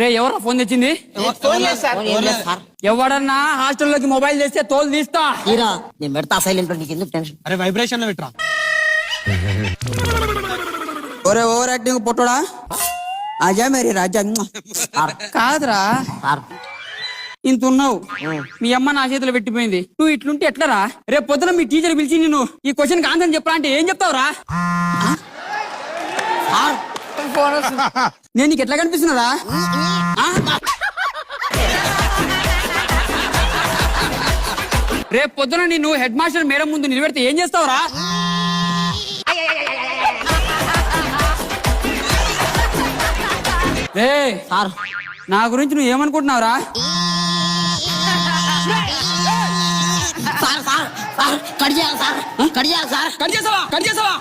రే ఎవరా ఫోన్ తెచ్చింది? ఎవడన్నా హాస్టల్లోకి మొబైల్ చేస్తే తోలు తీస్తా. నేను పెడతా సైలెంట్, నీకు ఎందుకు టెన్షన్? అరే వైబ్రేషన్ లో పెట్టరా. ఒరే ఓవర్ యాక్టింగ్ పొట్టడా ఆజా మేరీ రాజా. కాదురా ఇంత ఉన్నావు, మీ అమ్మ నా చేతిలో పెట్టిపోయింది, నువ్వు ఇట్లుంటే ఎట్లరా? రేపు పొద్దున మీ టీచర్ పిలిచి నేను ఈ క్వశ్చన్ ఆన్సర్ చెప్పరా అంటే ఏం చెప్తావురా? నేను నీకు ఎట్లా కనిపిస్తున్నదా? రేపు పొద్దున నేను హెడ్ మాస్టర్ మేడం ముందు నిలబెడితే ఏం చేస్తావురా? రే నా గురించి నువ్వు ఏమనుకుంటున్నావురా? కట్ చేయాలి సార్, కట్ చేయాలి సార్. కట్ చేసావా?